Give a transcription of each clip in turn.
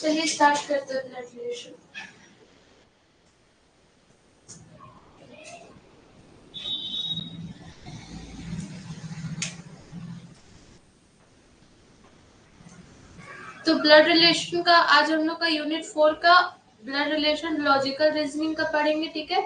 चलिए स्टार्ट करते हैं ब्लड रिलेशन। तो ब्लड रिलेशन का आज हम लोग का यूनिट 4 का ब्लड रिलेशन लॉजिकल रीजनिंग का पढ़ेंगे, ठीक है।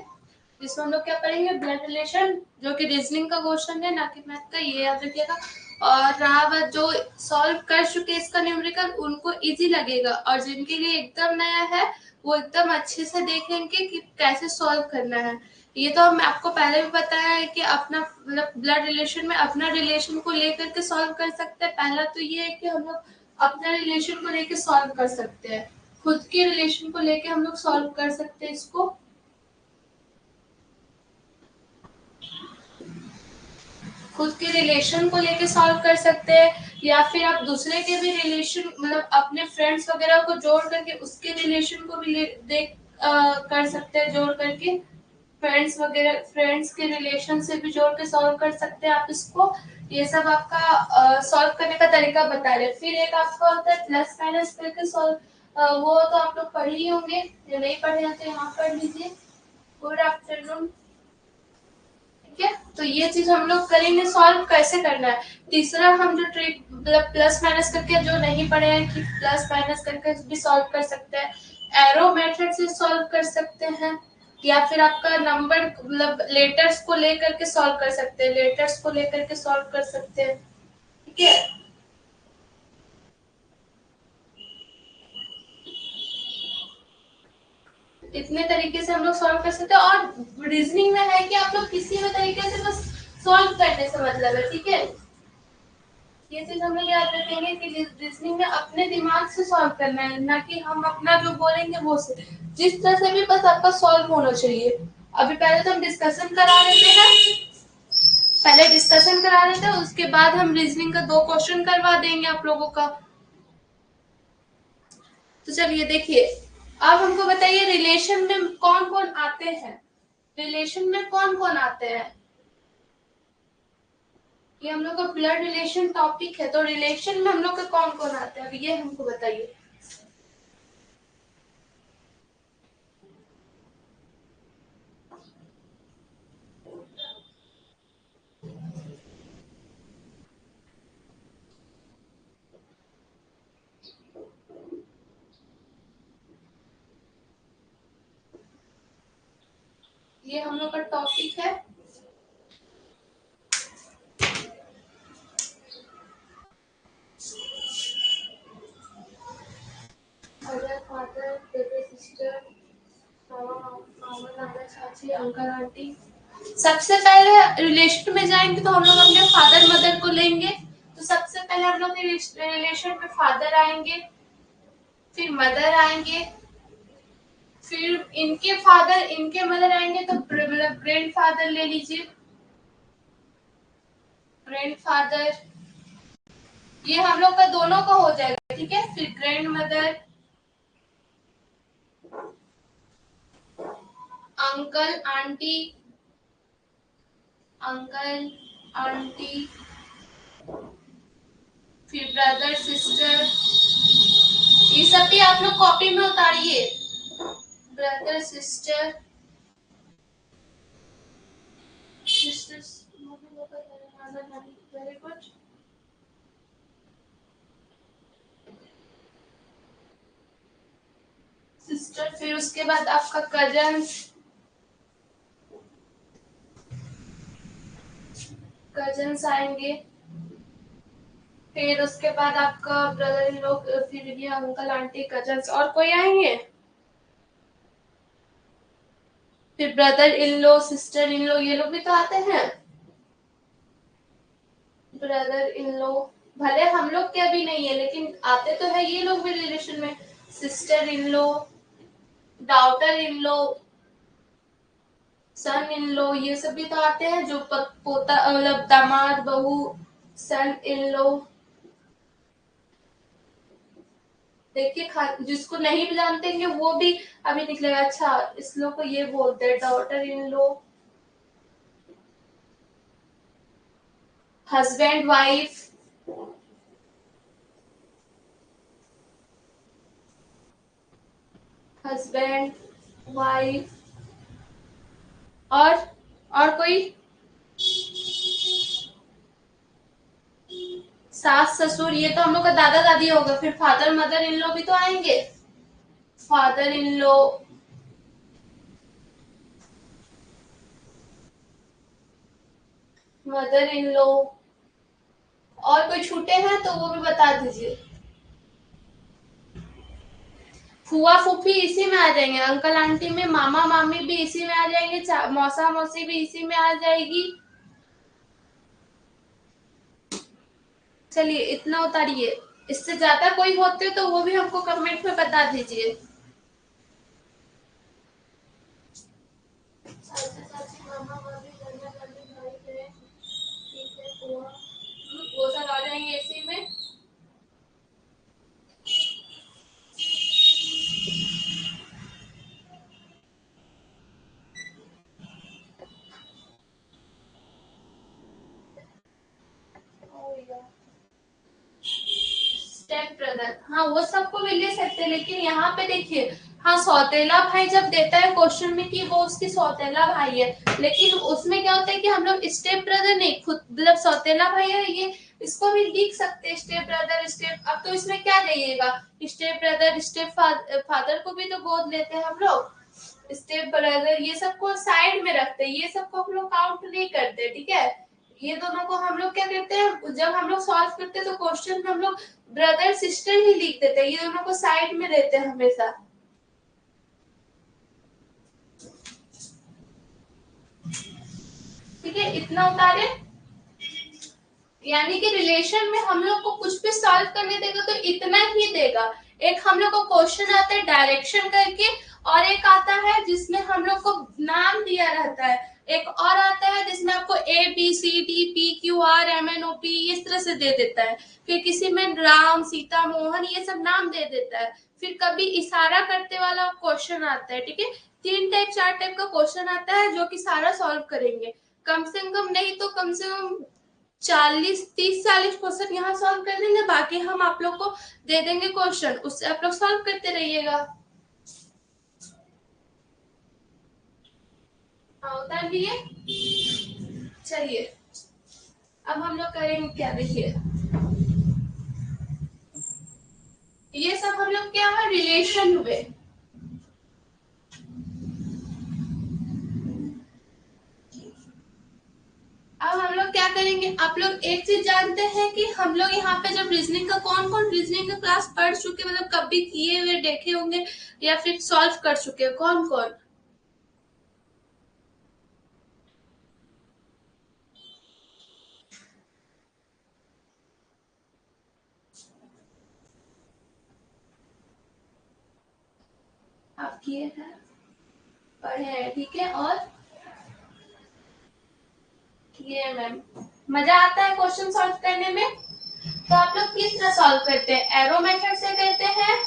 इसमें हम लोग क्या पढ़ेंगे, ब्लड रिलेशन, जो कि रीजनिंग का क्वेश्चन है, ना कि मैथ का, ये याद रखिएगा। और रहा बात जो सॉल्व कर चुके इसका न्यूमेरिकल, उनको इजी लगेगा, और जिनके लिए एकदम नया है वो एकदम अच्छे से देखेंगे कि कैसे सॉल्व करना है। ये तो हम आपको पहले भी बताया है कि अपना मतलब ब्लड रिलेशन में अपना रिलेशन को लेकर के सॉल्व कर सकते हैं। पहला तो ये है कि हम लोग अपना रिलेशन को लेके सॉल्व कर सकते हैं, खुद के रिलेशन को लेके हम लोग सॉल्व कर सकते हैं इसको। खुद के रिलेशन को लेके सॉल्व कर सकते हैं, या फिर आप दूसरे के भी रिलेशन मतलब अपने फ्रेंड्स वगैरह को जोड़ करके उसके रिलेशन को भी देख कर सकते हैं, जोड़ करके फ्रेंड्स वगैरह, फ्रेंड्स के रिलेशन से भी जोड़ के सॉल्व कर सकते हैं आप इसको। ये सब आपका सॉल्व करने का तरीका बता रहे। फिर एक आपका होता है प्लस माइनस करके सॉल्व, वो तो आप लोग पढ़ ही होंगे, जो नहीं पढ़े हैं तो यहाँ पढ़ लीजिए। गुड आफ्टरनून, ठीक है। तो ये चीज हम लोग करेंगे, सॉल्व कैसे करना है। तीसरा हम जो ट्रिक मतलब प्लस माइनस करके, जो नहीं पढ़े हैं कि प्लस माइनस करके भी सॉल्व कर सकते हैं, एरो मेथड से सॉल्व कर सकते हैं, या फिर आपका नंबर मतलब लेटर्स को लेकर के सॉल्व कर सकते हैं, लेटर्स को लेकर के सॉल्व कर सकते हैं, ठीक है। इतने तरीके से हम लोग सॉल्व कर सकते हैं। और रीजनिंग में है कि आप लोग किसी भी तरीके से बस सॉल्व करने से मतलब है, ठीक है। ये चीज हम लोग याद रखेंगे कि रीजनिंग में अपने दिमाग से सॉल्व करना है, ना कि हम अपना जो बोलेंगे वो से, जिस तरह से भी बस आपका सॉल्व होना चाहिए। अभी पहले तो हम डिस्कशन करा लेते हैं, पहले डिस्कशन करा लेते हैं, उसके बाद हम रीजनिंग का 2 क्वेश्चन करवा देंगे आप लोगों का। तो चलिए देखिए, अब हमको बताइए रिलेशन में कौन कौन आते हैं, रिलेशन में कौन कौन आते हैं। ये हम लोग का ब्लड रिलेशन टॉपिक है, तो रिलेशन में हम लोग का कौन कौन आते हैं, अब ये हमको बताइए। ये हम लोग का टॉपिक है। मदर, फादर, ब्रदर, सिस्टर, मामा, नाना, चाची, अंकल, आंटी। सबसे पहले रिलेशन में जाएंगे तो हम लोग अपने फादर मदर को लेंगे। तो सबसे पहले हम लोग रिलेशन में फादर आएंगे, फिर मदर आएंगे, फिर इनके फादर इनके मदर आएंगे, तो मतलब ग्रैंड फादर ले लीजिए, ग्रैंड फादर। ये हम लोग का दोनों का हो जाएगा, ठीक है। फिर grandmother, uncle aunty, uncle aunty, फिर ब्रदर सिस्टर। ये सब भी आप लोग कॉपी में उतारिए, brother sister, sisters, very good. Sister, फिर उसके बाद आपका कजन्स, कजन्स आएंगे, फिर उसके बाद आपका ब्रदर इन लोग, फिर ये अंकल आंटी कजन्स, और कोई आएंगे, फिर brother in low, sister in लो, ये लोग भी तो आते हैं, ब्रदर इन लो। भले हम लोग के अभी नहीं है, लेकिन आते तो है ये लोग भी रिलेशन में। Sister in low, daughter in लो, सन इन लो, ये सब भी तो आते हैं, जो पोता मतलब दामाद बहू, सन इन लो। देखिए, जिसको नहीं भी जानते हैं वो भी अभी निकलेगा। अच्छा, इस लोग को ये बोलते हैं daughter in low, husband wife, husband, wife, और कोई सास ससुर, ये तो हम लोग का दादा दादी होगा। फिर फादर मदर इन लॉ भी तो आएंगे, father in law, mother in law, और कोई छूटे हैं तो वो भी बता दीजिए। फुआ फूफी इसी में आ जाएंगे, अंकल आंटी में, मामा मामी भी इसी में आ जाएंगे, मौसा मौसी भी इसी में आ जाएगी। चलिए इतना उतारिए, इससे ज्यादा कोई होते तो वो भी हमको कमेंट में बता दीजिए। वो सब आ जाएंगे इसी में। स्टेप ब्रदर, हाँ वो सबको भी ले सकते हैं, लेकिन यहाँ पे देखिए, हाँ सौतेला भाई जब देता है क्वेश्चन में कि वो उसकी सौतेला भाई है, लेकिन उसमें क्या होता है कि हम लोग स्टेप ब्रदर नहीं, खुद मतलब सौतेला भाई है ये, इसको भी लिख सकते हैं स्टेप ब्रदर स्टेप। अब तो इसमें क्या जाइएगा, स्टेप ब्रदर स्टेप फादर को भी तो गोद लेते हैं हम लोग, स्टेप ब्रदर ये सबको साइड में रखते हैं, ये सबको हम लोग काउंट नहीं करते, ठीक है। ये दोनों को हम लोग क्या करते हैं, जब हम लोग सॉल्व करते हैं तो क्वेश्चन में हम लोग ब्रदर सिस्टर ही लिख देते हैं, ये दोनों को साइड में देते हैं हमेशा। ठीक है, इतना उतारे। यानी कि रिलेशन में हम लोग को कुछ भी सॉल्व करने देगा तो इतना ही देगा। एक हम लोग को क्वेश्चन आता है डायरेक्शन करके, और एक आता है जिसमें हम लोग को नाम दिया रहता है, एक और आता है जिसमें आपको A B C D P Q R M N O P इस तरह से दे देता है। फिर किसी में राम सीता मोहन ये सब नाम दे देता है। फिर कभी इशारा करते वाला क्वेश्चन आता है, ठीक है। 3 टाइप 4 टाइप का क्वेश्चन आता है जो कि सारा सॉल्व करेंगे। कम से कम नहीं तो कम से कम 40 30 40 क्वेश्चन यहाँ सॉल्व कर देंगे, बाकी हम आप लोग को दे देंगे क्वेश्चन, उससे आप लोग सॉल्व करते रहिएगा। हाँ उतार दिए। चलिए अब हम लोग करेंगे क्या, देखिए ये सब हम लोग क्या है, रिलेशन हुए। अब हम लोग क्या करेंगे, आप लोग एक चीज जानते हैं कि हम लोग यहाँ पे जब रीजनिंग का कौन कौन रीजनिंग का क्लास पढ़ चुके, मतलब कभी किए हुए देखे होंगे या फिर सॉल्व कर चुके, कौन कौन। आप किए हैं, पढ़े हैं, ठीक है। और ये मैम मजा आता है क्वेश्चन सॉल्व करने में। तो आप लोग किस तरह सॉल्व करते हैं, एरो मेथड से करते हैं,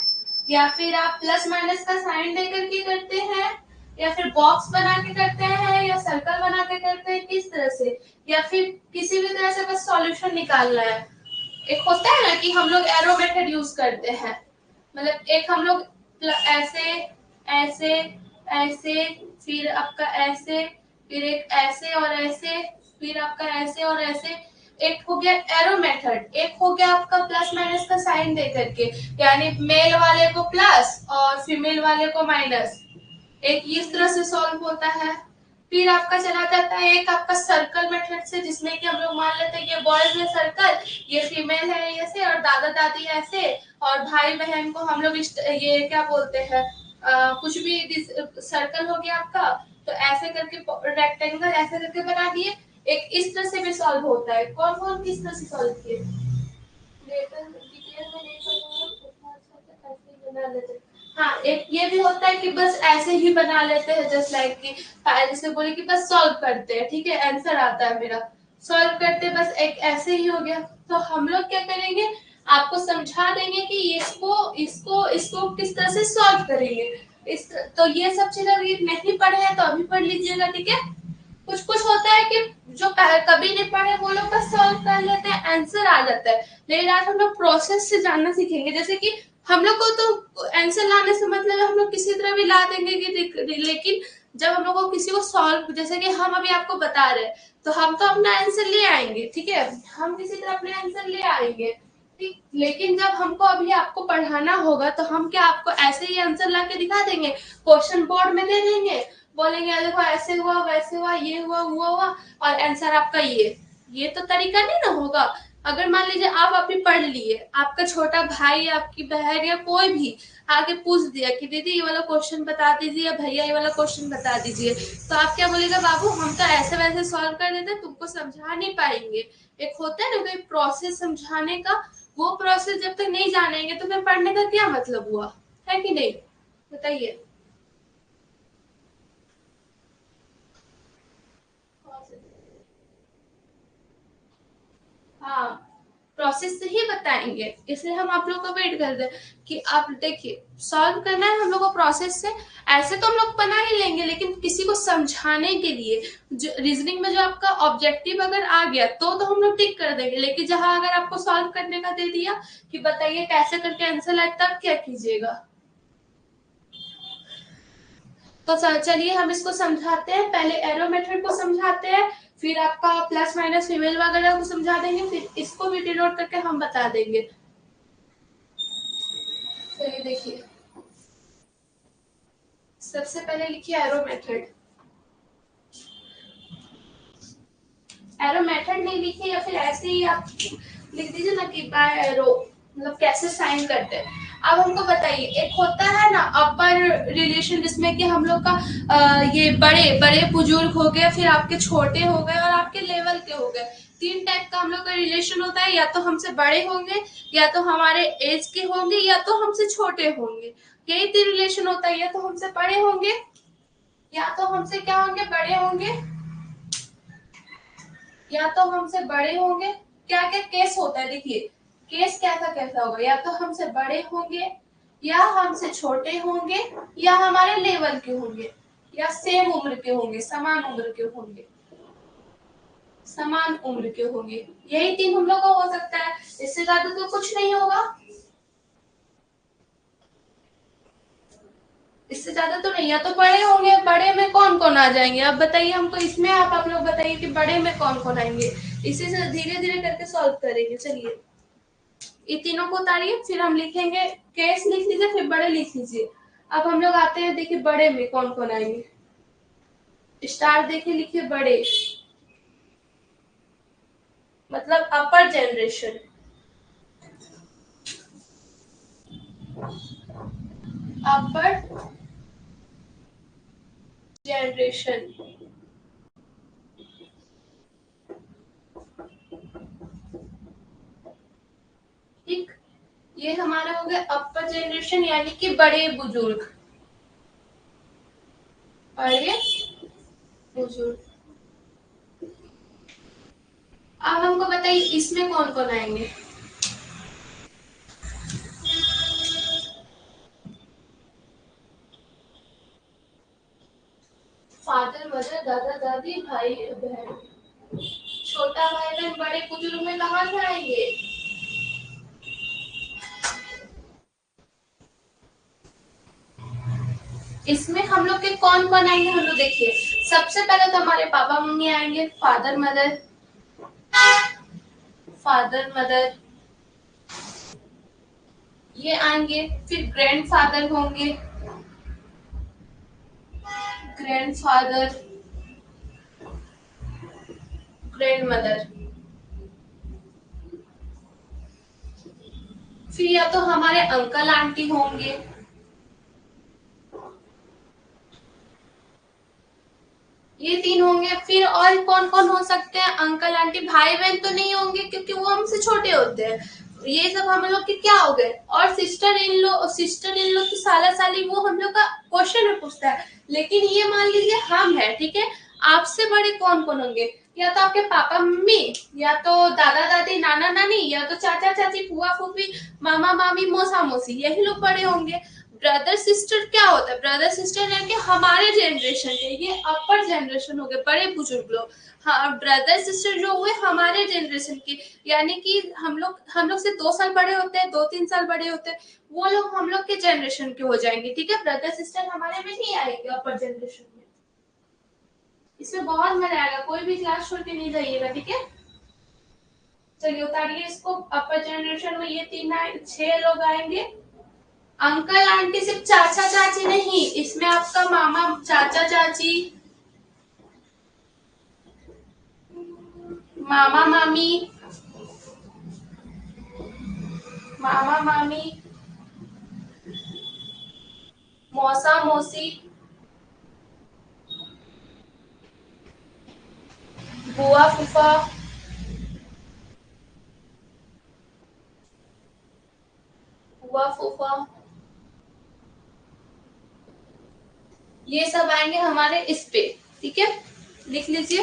या फिर आप प्लस माइनस का साइन दे करके करते हैं, या फिर बॉक्स बना के करते हैं, या सर्कल बना के करते हैं, किस तरह से, या फिर किसी भी तरह से बस सॉल्यूशन निकालना है। एक होता है ना कि हम लोग एरो मेथड यूज करते हैं, मतलब एक हम लोग ऐसे ऐसे ऐसे, फिर आपका ऐसे, फिर एक ऐसे और ऐसे, फिर आपका ऐसे और ऐसे। एक हो गया एरो मेथड, एक हो गया आपका प्लस माइनस का साइन दे करके, यानी मेल वाले को प्लस और फीमेल वाले को माइनस, एक इस तरह से सॉल्व होता है। फिर आपका चला जाता है एक आपका सर्कल मेथड से, जिसमें कि हम लोग मान लेते हैं कि बॉयज में सर्कल, ये फीमेल है ऐसे, और दादा दादी ऐसे, और भाई बहन को हम लोग ये क्या बोलते हैं, कुछ भी सर्कल हो गया आपका, तो ऐसे करके रेक्टेंगल ऐसे करके बना दिए। एक इस तरह से भी सॉल्व होता है, कौन कौन किस तरह से सॉल्व किए, डिटेल में नहीं करूंगा, उतना अच्छा से ऐसे ही बना लेते हैं। हाँ एक ये भी होता है कि बस ऐसे ही बना लेते हैं, जस्ट लाइक कि जैसे बोले कि बस सॉल्व करते हैं, ठीक है, आंसर आता है मेरा, सॉल्व करते हैं, बस एक ऐसे ही हो गया। तो हम लोग क्या करेंगे, आपको समझा देंगे कि इसको इसको इसको किस तरह से सॉल्व करेंगे। तो ये सब चीज अगर नहीं पढ़े हैं तो अभी पढ़ लीजिएगा, ठीक है। कुछ कुछ होता है कि जो कभी नहीं पढ़े वो लोग बस सॉल्व कर लेते हैं, आंसर आ जाता है, लेकिन आज हम लोग प्रोसेस से जानना सीखेंगे। जैसे कि हम लोग को तो आंसर लाने से मतलब है हम लोग किसी तरह भी ला देंगे लेकिन जब हम लोग को किसी को सॉल्व, जैसे कि हम अभी आपको बता रहे हैं, तो हम तो अपना आंसर ले आएंगे, ठीक है, हम किसी तरह अपने आंसर ले आएंगे, ठीक। लेकिन जब हमको अभी आपको पढ़ाना होगा तो हम क्या आपको ऐसे ही आंसर ला के दिखा देंगे, क्वेश्चन बोर्ड में दे देंगे, बोलेंगे देखो ऐसे हुआ वैसे हुआ ये हुआ वो हुआ और आंसर आपका ये तो तरीका नहीं ना होगा। अगर मान लीजिए आप अभी पढ़ लिए, आपका छोटा भाई आपकी बहन या कोई भी आगे पूछ दिया कि दीदी ये वाला क्वेश्चन बता दीजिए या भैया ये वाला क्वेश्चन बता दीजिए, तो आप क्या बोलेगा, बाबू हम तो ऐसे वैसे सॉल्व कर देते, तुमको समझा नहीं पाएंगे। एक होता है ना कोई प्रोसेस समझाने का, वो प्रोसेस जब तक नहीं जानेंगे तो फिर पढ़ने का क्या मतलब हुआ, है कि नहीं, बताइए। हाँ, प्रोसेस से ही बताएंगे, इसलिए हम आप लोग को वेट कर रहे हैं कि आप देखिए सॉल्व करना है हम लोग को प्रोसेस से। ऐसे तो हम लोग बना ही लेंगे, लेकिन किसी को समझाने के लिए जो रीजनिंग में जो आपका ऑब्जेक्टिव अगर आ गया तो हम लोग टिक कर देंगे, लेकिन जहां अगर आपको सॉल्व करने का दे दिया कि बताइए कैसे करके आंसर लाए, तब क्या कीजिएगा। तो चलिए हम इसको समझाते हैं, पहले एरो मेथड को समझाते हैं, फिर आपका प्लस माइनस फीमेल वगैरह को समझा देंगे, फिर इसको भी डिनोट करके हम बता देंगे। चलिए देखिए, सबसे पहले लिखिए एरो मेथड। एरो मेथड नहीं लिखिए या फिर ऐसे ही आप लिख दीजिए ना कि बाय एरो, मतलब कैसे साइन करते हैं। अब हमको बताइए, एक होता है ना अपर रिलेशन, जिसमें कि हम लोग का ये बड़े बड़े बुजुर्ग हो गए, फिर आपके छोटे हो गए और आपके लेवल के हो गए। तीन टाइप का हम लोग का रिलेशन होता है, या तो हमसे बड़े होंगे, या तो हमारे एज के होंगे, या तो हमसे छोटे होंगे। यही तीन रिलेशन होता है, या तो हमसे बड़े होंगे, या तो हमसे क्या होंगे, बड़े होंगे, या तो हमसे बड़े होंगे। क्या क्या केस होता है देखिए, केस कैसा कैसा होगा, या तो हमसे बड़े होंगे, या हमसे छोटे होंगे, या हमारे लेवल के होंगे, या सेम उम्र के होंगे, समान उम्र के होंगे, समान उम्र के होंगे। यही तीन हम लोग का हो सकता है, इससे ज्यादा तो कुछ नहीं होगा, इससे ज्यादा तो नहीं। या तो बड़े होंगे, बड़े में कौन कौन आ जाएंगे, अब बताइए हमको इसमें, आप लोग बताइए कि बड़े में कौन कौन आएंगे। इसी से धीरे धीरे करके सॉल्व करेंगे। चलिए ये तीनों को उतारिए, फिर हम लिखेंगे, केस लिख लीजिए फिर बड़े लिख लीजिए। अब हम लोग आते हैं, देखिए बड़े में कौन कौन आएंगे, स्टार देखिए, लिखिए बड़े, मतलब अपर जनरेशन, अपर जनरेशन, ठीक। ये हमारा हो गया अपर जनरेशन, यानी कि बड़े बुजुर्ग, बड़े बुजुर्ग। अब हमको बताइए इसमें कौन कौन आएंगे। फादर मदर दादा दादी भाई बहन, छोटा भाई बहन बड़े बुजुर्ग में कहाँ से आएंगे। इसमें हम लोग के कौन कौन आएंगे, हम लोग देखिए, सबसे पहले तो हमारे पापा मम्मी आएंगे, फादर मदर, फादर मदर ये आएंगे, फिर ग्रैंड फादर होंगे, ग्रैंड फादर, ग्रैंड मदर, फिर या तो हमारे अंकल आंटी होंगे, ये तीन होंगे। फिर और कौन कौन हो सकते हैं, अंकल आंटी, भाई बहन तो नहीं होंगे क्योंकि वो हमसे छोटे होते हैं, ये सब हम लोग के क्या हो गए। और सिस्टर इन लो की साला साली, वो हम लोग का क्वेश्चन में पूछता है, लेकिन ये मान लीजिए हम है, ठीक है, आपसे बड़े कौन कौन होंगे, या तो आपके पापा मम्मी, या तो दादा दादी नाना नानी, या तो चाचा चाची फुआ फूफी मामा मामी मौसा मौसी, यही लोग बड़े होंगे। ब्रदर सिस्टर क्या होता है? ब्रदर सिस्टर यानी कि हमारे जनरेशन के, ये अपर जनरेशन हो गए, बड़े बुजुर्ग लोग। हाँ, ब्रदर सिस्टर जो हुए हमारे जनरेशन के, यानी कि हम लोग से 2 साल बड़े होते हैं, 2-3 साल बड़े होते हैं, वो लोग हम लोग के जनरेशन के हो जाएंगे। ठीक है, ब्रदर सिस्टर हमारे में नहीं आएंगे अपर जनरेशन में। इसमें बहुत मजा आएगा, कोई भी क्लास छोड़ के नहीं जाइएगा। ठीक है, चलिए उतारिए इसको। अपर जनरेशन में ये 6 लोग आएंगे। अंकल आंटी सिर्फ चाचा चाची नहीं, इसमें आपका मामा चाचा चाची, मामा मामी, मामा मामी, मौसा मौसी, बुआ फूफा, बुआ फूफा, ये सब आएंगे हमारे इस पे। ठीक है, लिख लीजिए।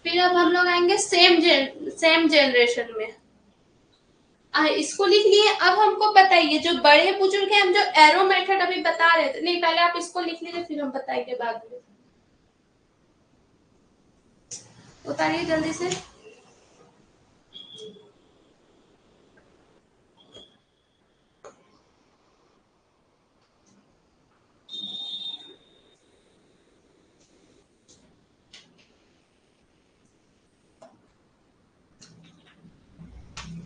फिर अब हम लोग आएंगे सेम जनरेशन में। इसको लिख लिए। अब हमको बताइए, जो बड़े बुजुर्ग हैं, हम जो एरो मेथड अभी बता रहे थे, नहीं पहले आप इसको लिख लीजिए, फिर हम बताएंगे बाद में। उतारिए जल्दी से।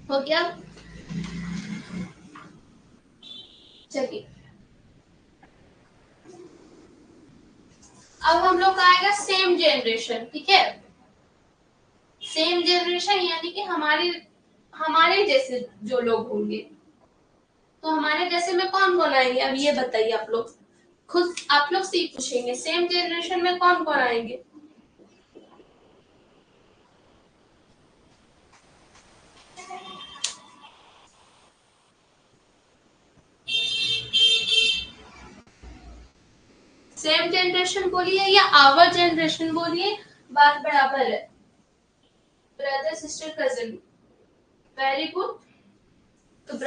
हो गया? चलिए, अब हम लोग का आएगा सेम जनरेशन। ठीक है, सेम जनरेशन यानी कि हमारे हमारे जैसे जो लोग होंगे। तो हमारे जैसे में कौन कौन आएंगे, अब ये बताइए। आप लोग खुद, आप लोग से ही पूछेंगे, सेम जनरेशन में कौन कौन आएंगे? सेम जनरेशन बोलिए या आवर जनरेशन बोलिए, बात बराबर है। Brother sister cousin, very good. तो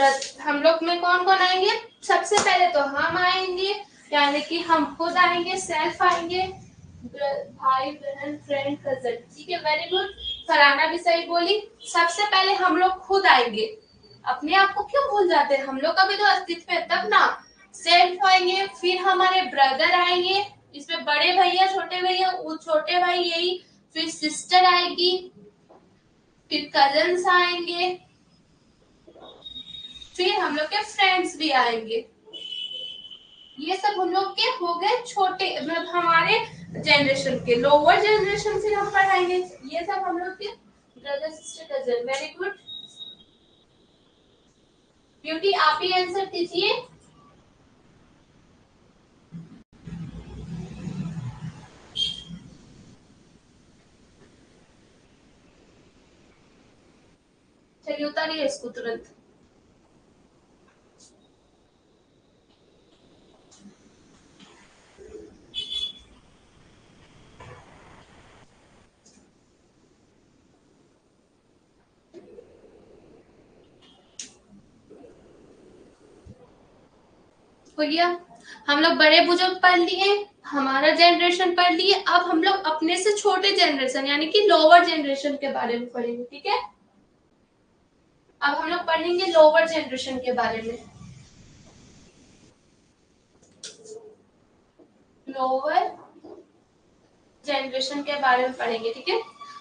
हम लोग में कौन कौन आएंगे? सबसे पहले तो हम आएंगे, यानी कि हम खुद आएंगे, सेल्फ आएंगे, भाई बहन फ्रेंड कजन। ठीक है, वेरी गुड। फराना भी सही बोली। सबसे पहले हम लोग खुद आएंगे। अपने आप को क्यों भूल जाते हैं? हम लोग का भी तो अस्तित्व है तब ना। सेल्फ आएंगे, फिर हमारे ब्रदर आएंगे, इसमें बड़े भैया छोटे भैया, वो छोटे भाई यही, फिर सिस्टर आएगी, फिर कजन्स आएंगे, फिर हम लोग के फ्रेंड्स भी आएंगे। ये सब हम लोग के हो गए छोटे, मतलब हमारे जनरेशन के। लोअर जनरेशन फिर हम पढ़ाएंगे। ये सब हम लोग के brother sister cousin. Very good beauty, आप ही आंसर दीजिए। चलिए उतारिए इसको तुरंत। हो गया? हम लोग बड़े बुजुर्ग पढ़ लिए, हमारा जनरेशन पढ़ लिए। अब हम लोग अपने से छोटे जनरेशन यानी कि लोअर जनरेशन के बारे में पढ़ेंगे। ठीक है, अब हम लोग पढ़ेंगे लोअर जनरेशन के बारे में। लोअर जनरेशन के बारे में पढ़ेंगे। ठीक है,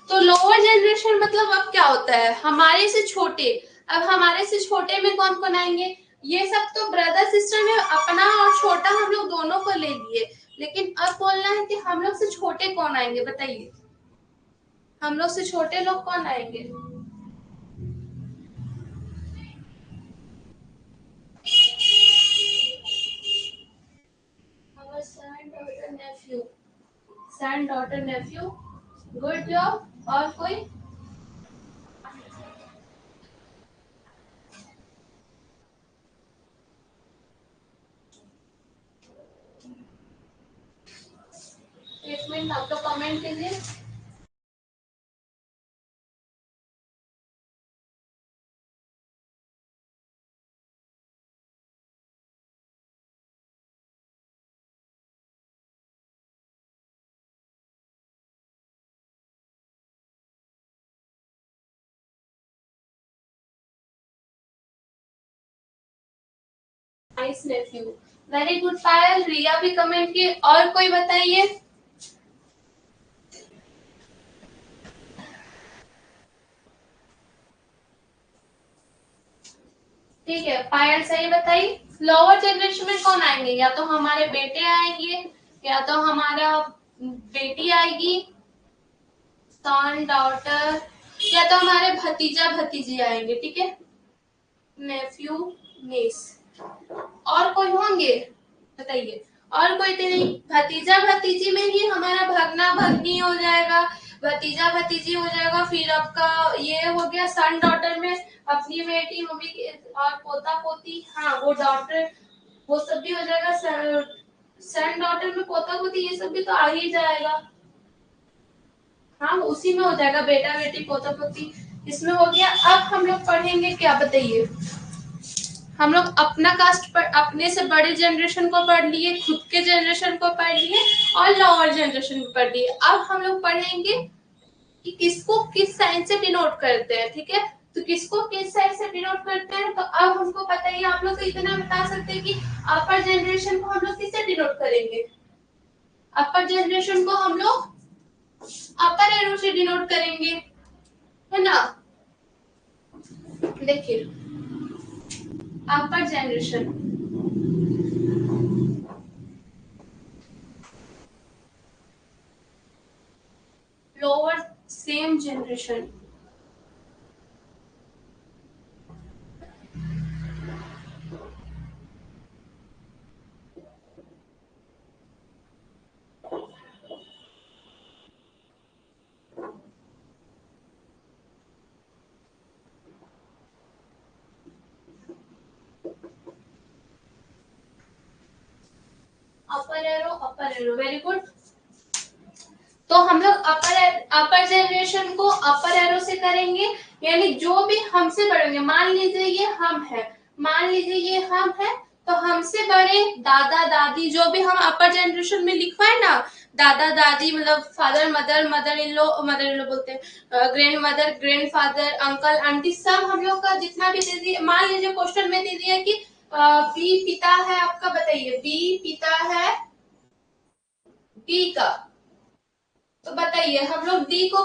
तो लोअर जनरेशन मतलब अब क्या होता है? हमारे से छोटे। अब हमारे से छोटे में कौन कौन आएंगे? ये सब तो ब्रदर सिस्टर में अपना और छोटा हम लोग दोनों को ले लिए, लेकिन अब बोलना है कि हम लोग से छोटे कौन आएंगे, बताइए। हम लोग से छोटे लोग कौन आएंगे? हमारे son daughter nephew, son daughter nephew, good job. और कोई? एक मिनट सेकंड आप लोग कमेंट कीजिए। Nice nephew, very good Payal. Riya भी कमेंट की। और कोई बताइए। ठीक है, पायल सही बताई। लोअर जनरेशन में कौन आएंगे? या तो हमारे बेटे आएंगे, या तो हमारा बेटी आएगी, सन डॉटर, या तो हमारे भतीजा भतीजी आएंगे। ठीक है, नेफ्यू नीस। और कोई होंगे? बताइए। और कोई तो नहीं। भतीजा भतीजी में ही हमारा भगना भगनी हो जाएगा, भतीजा भतीजी हो जाएगा। फिर आपका ये हो गया सन डॉटर में अपनी बेटी मम्मी की, और पोता पोती, हाँ वो डॉटर, वो सब भी हो जाएगा। सन डॉटर में पोता पोती ये सब भी तो आ ही जाएगा। हाँ उसी में हो जाएगा, बेटा बेटी पोता पोती इसमें हो गया। अब हम लोग पढ़ेंगे क्या बताइए। हम लोग अपना कास्ट पर अपने से बड़े जनरेशन को पढ़ लिए, खुद के जनरेशन को पढ़ लिए, और लोअर जनरेशन को पढ़ लिए। अब हम लोग पढ़ेंगे कि किसको किस साइन से डिनोट करते हैं। ठीक है, तो किसको किस साइन से डिनोट करते हैं, तो अब हमको पता ही, आप लोग तो इतना बता सकते हैं कि अपर जनरेशन को हम लोग किससे डिनोट करेंगे। अपर जनरेशन को हम लोग अपर एरो से डिनोट करेंगे, है ना। देखिए, अपर जनरेशन, लोअर सेम जनरेशन, अपर एरो, वेरी गुड। तो हम लोग अपर जनरेशन को अपर एरो से करेंगे, यानी जो भी हमसे बड़े होंगे, मान लीजिए ये हम है, मान लीजिए ये हम है, तो हमसे बड़े दादा दादी जो भी हम अपर जनरेशन में लिखवाए ना, दादा दादी मतलब फादर मदर, मदर इन लो बोलते हैं, grand mother grand father, uncle aunty, सब हम लोग का जितना भी दे दिए। मान लीजिए क्वेश्चन में दे दिया कि बी पिता है आपका, बताइए बी पिता है डी का, तो बताइए हम लोग डी को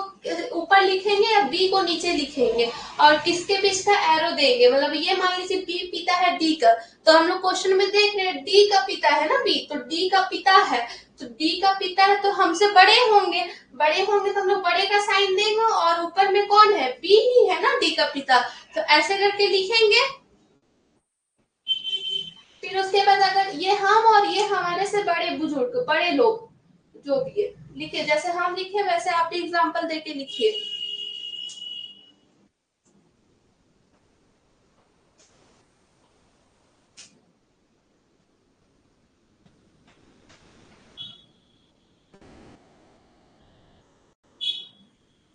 ऊपर लिखेंगे या बी को नीचे लिखेंगे, और किसके बीच का एरो देंगे। मतलब ये मान लीजिए बी पिता है डी का, तो हम लोग क्वेश्चन में देख रहे हैं डी का पिता है ना बी, तो डी का पिता है, तो डी का पिता है तो हमसे बड़े होंगे, बड़े होंगे तो हम लोग बड़े का साइन देंगे, और ऊपर में कौन है, बी ही है ना डी का पिता, तो ऐसे करके लिखेंगे। फिर उसके बाद अगर ये हम और ये हमारे से बड़े बुजुर्ग बड़े लोग जो भी है लिखिए, जैसे हम लिखे वैसे आप भी एग्जाम्पल देके लिखिए।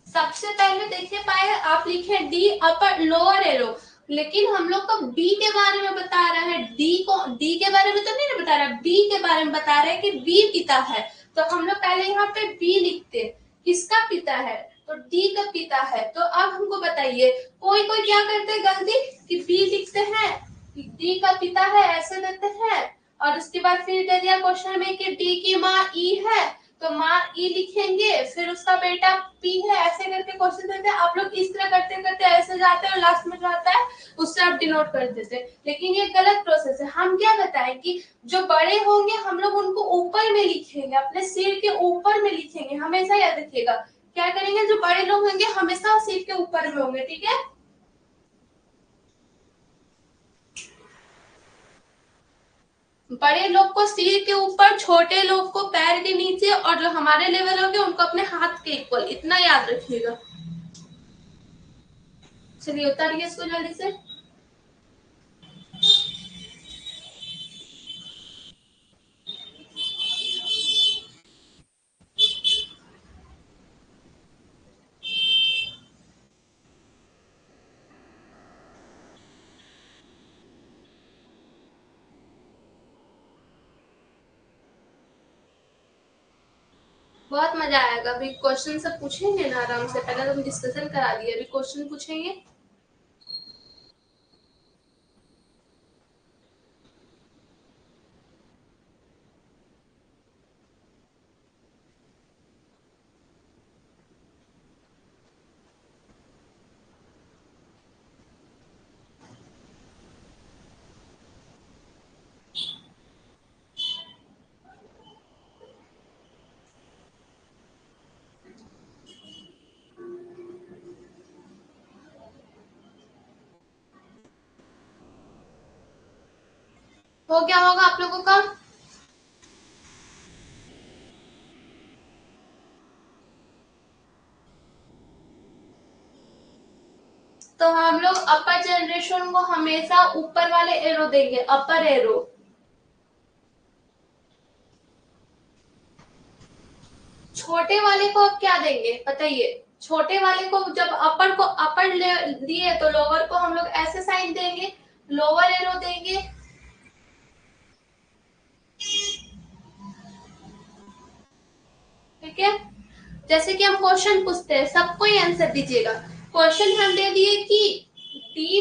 सबसे पहले देखिए पाए आप लिखे डी अपर लोअर एरो, लेकिन हम लोग को बी के बारे में बता रहा है, डी के बारे में तो नहीं ना बता रहा, बी के बारे में बता रहे हैं कि बी पिता है, तो हम लोग पहले यहाँ पे बी लिखते, किसका पिता है, तो डी का पिता है। तो अब हमको बताइए, कोई कोई क्या करते हैं गलती कि बी लिखते हैं, डी का पिता है ऐसे देते हैं, और उसके बाद फिर दे दिया क्वेश्चन में कि डी की माँ ई है, तो माँ ई लिखेंगे, फिर उसका बेटा पी है, ऐसे करके क्वेश्चन देते हैं। आप लोग इस तरह करते करते ऐसे जाते हैं, और लास्ट में जो आता है उससे आप डिनोट कर देते हैं, लेकिन ये गलत प्रोसेस है। हम क्या बताएं कि जो बड़े होंगे हम लोग उनको ऊपर में लिखेंगे, अपने सिर के ऊपर में लिखेंगे, हमेशा याद रखिएगा। क्या करेंगे, जो बड़े लोग होंगे हमेशा सिर के ऊपर में होंगे, ठीक है। बड़े लोग को सिर के ऊपर, छोटे लोग को पैर के नीचे, और जो हमारे लेवल होंगे उनको अपने हाथ के इक्वल, इतना याद रखिएगा। चलिए उतारिए इसको जल्दी से। बहुत मजा आएगा। अभी क्वेश्चन सब पूछेंगे ना आराम से, पहले तो हम डिस्कशन करा दिए, अभी क्वेश्चन पूछेंगे। हो क्या होगा आप लोगों का? तो हम लोग अपर जनरेशन को हमेशा ऊपर वाले एरो देंगे, अपर एरो। छोटे वाले को अब क्या देंगे बताइए? छोटे वाले को जब अपर को अपर दिए तो लोअर को हम लोग ऐसे साइन देंगे, लोअर एरो देंगे। ठीक है, जैसे कि हम क्वेश्चन पूछते हैं, सबको ही आंसर दीजिएगा। क्वेश्चन हम दे दिए कि डी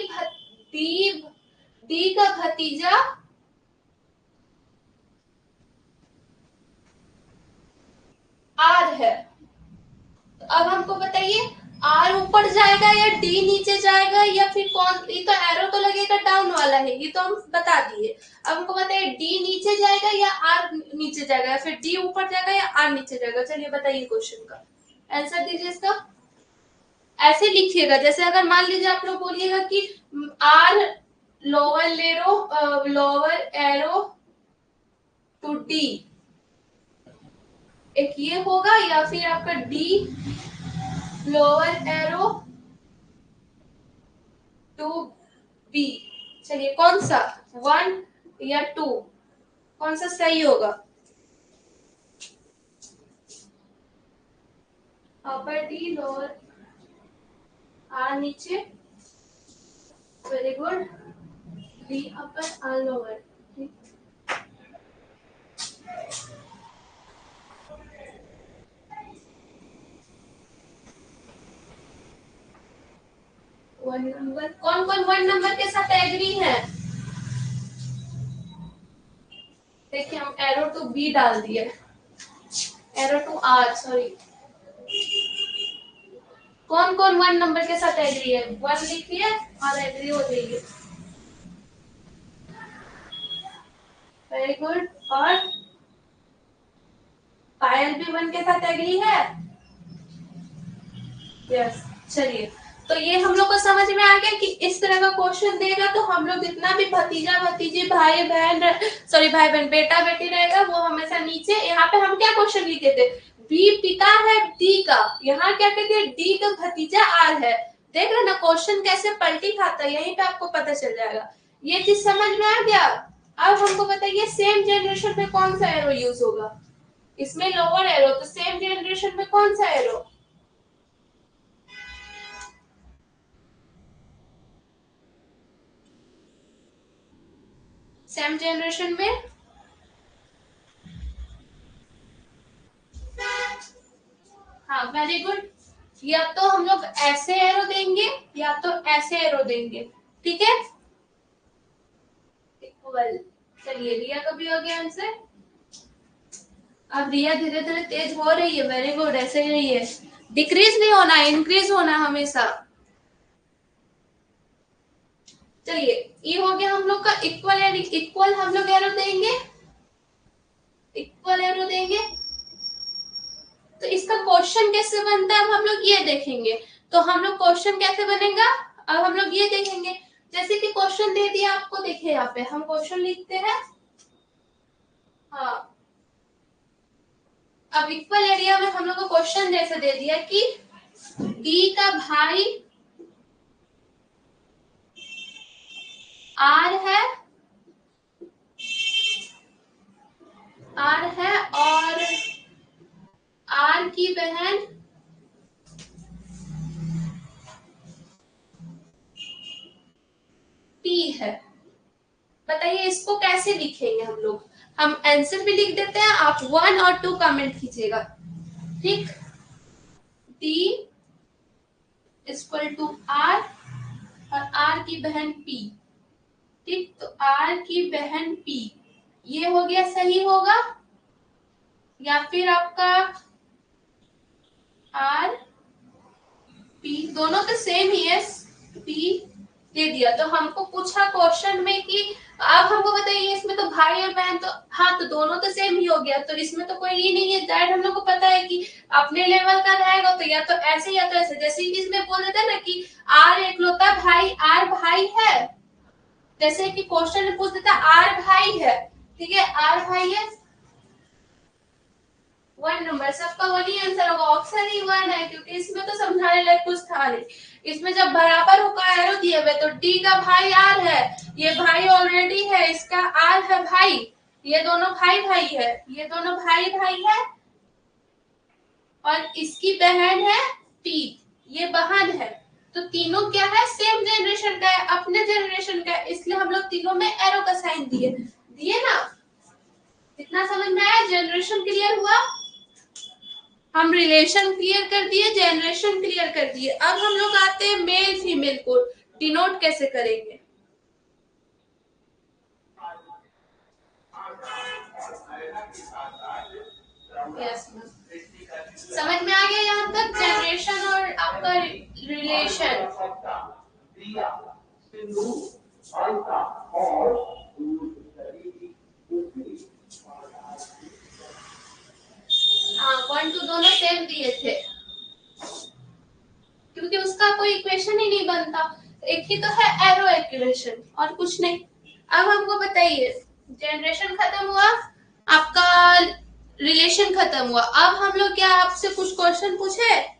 डी डी का भतीजा आर है। तो अब हमको बताइए, आर ऊपर जाएगा या डी नीचे जाएगा, या फिर कौन? ये तो एरो तो लगेगा डाउन वाला है, ये तो हम बता दिए। अब हमको बताइए, डी नीचे जाएगा या आर नीचे जाएगा, या फिर डी ऊपर जाएगा या आर नीचे जाएगा? चलिए बताइए क्वेश्चन का आंसर दीजिए इसका। ऐसे लिखिएगा, जैसे अगर मान लीजिए आप लोग बोलिएगा कि R lower arrow to D, एक ये होगा, या फिर आपका D lower arrow to B. चलिए कौन सा, वन या टू, कौन सा सही होगा? अपर डी लोअर आर नीचे, very good. D upper R lower. 1 number, कौन कौन 1 नंबर के साथ एग्री है? देखिए हम एरो टू बी डाल दिए, एरो टू आर, सॉरी। कौन कौन 1 नंबर के साथ एग्री है? 1 लिखिए और एग्री हो जाइए। Very good. और पायल भी 1 के साथ एग्री है? यस। चलिए, तो ये हम लोग को समझ में आ गया कि इस तरह का क्वेश्चन देगा तो हम लोग जितना भी भतीजा भतीजी भाई बहन, सॉरी भाई बहन, बेटा बेटी रहेगा वो हमेशा नीचे। यहाँ पे हम क्या क्वेश्चन लिखे थे? बी पिता है डी का, यहाँ क्या कहते हैं? डी का भतीजा आर है। देख रहे ना क्वेश्चन कैसे पलटी खाता है, यहीं पे आपको पता चल जाएगा। ये चीज समझ में आ गया? अब हमको बताइए, सेम जनरेशन में कौन सा एरो यूज होगा? इसमें लोअर एरो, तो सेम जनरेशन में कौन सा एरो? सेम जनरेशन में, हाँ वेरी गुड। या तो हम लोग ऐसे एरो देंगे या तो ऐसे एरो देंगे। ठीक है, इक्वल। चलिए रिया का भी हो गया आंसर। अब रिया धीरे धीरे तेज हो रही है, वेरी गुड, ऐसे ही रही है। डिक्रीज नहीं होना, इंक्रीज होना हमेशा। चलिए, ये हो गया हम लोग का इक्वल। इक्वल हम लोग एरो देंगे, इक्वल एरो देंगे। तो इसका क्वेश्चन कैसे बनता है अब हम लोग ये देखेंगे। तो हम लोग क्वेश्चन कैसे बनेगा अब हम लोग ये देखेंगे। जैसे कि क्वेश्चन दे दिया आपको, देखिए यहाँ पे हम क्वेश्चन लिखते हैं। हाँ, अब इक्वल एरिया में हम लोग को क्वेश्चन जैसे दे दिया कि डी का भाई आर है, आर है, और आर की बहन पी है। बताइए इसको कैसे लिखेंगे हम लोग? हम आंसर भी लिख देते हैं, आप 1 और 2 कमेंट कीजिएगा। ठीक, डी इक्वल टू आर और आर की बहन पी। ठीक, तो आर की बहन पी ये हो गया, सही होगा? या फिर आपका आर पी दोनों तो सेम ही है, पी दे दिया। तो हमको पूछा क्वेश्चन में कि अब हमको बताइए इसमें तो भाई और बहन, तो हाँ तो दोनों तो सेम ही हो गया, तो इसमें तो कोई ये नहीं है। दैट हम लोग को पता है कि अपने लेवल का रहेगा तो या तो ऐसे या तो ऐसे। जैसे कि इसमें बोल देते ना कि आर एकलौता भाई, आर भाई है, जैसे कि क्वेश्चन में पूछ देता आर भाई है, ठीक है, आर भाई है, वन नंबर, सबका वन ही आंसर होगा, ऑप्शन ही वन है, क्योंकि इसमें तो समझाने लायक कुछ था नहीं। इसमें जब बराबर होगा एरो दिए हुए तो डी का भाई आर है, ये भाई ऑलरेडी है, इसका आर है भाई, ये दोनों भाई भाई है, ये दोनों भाई भाई है, और इसकी बहन है पी, ये बहन है। तो तीनों क्या है, सेम जनरेशन का है, अपने जनरेशन का है, इसलिए हम लोग तीनों में एरो का साइन दिए दिए ना। इतना समझ में आया? जनरेशन क्लियर हुआ, हम रिलेशन क्लियर कर दिए, जनरेशन क्लियर कर दिए। अब हम लोग आते हैं मेल फीमेल को डिनोट कैसे करेंगे। यस, समझ में आ गया यहाँ तक जनरेशन और आपका रिलेशन। हाँ, 1 2 दोनों सेम दिए थे, क्योंकि उसका कोई इक्वेशन ही नहीं बनता, एक ही तो है एरो इक्वेशन और कुछ नहीं। अब हमको बताइए, जनरेशन खत्म हुआ, आपका रिलेशन खत्म हुआ, अब हम लोग क्या आपसे कुछ क्वेश्चन पूछे?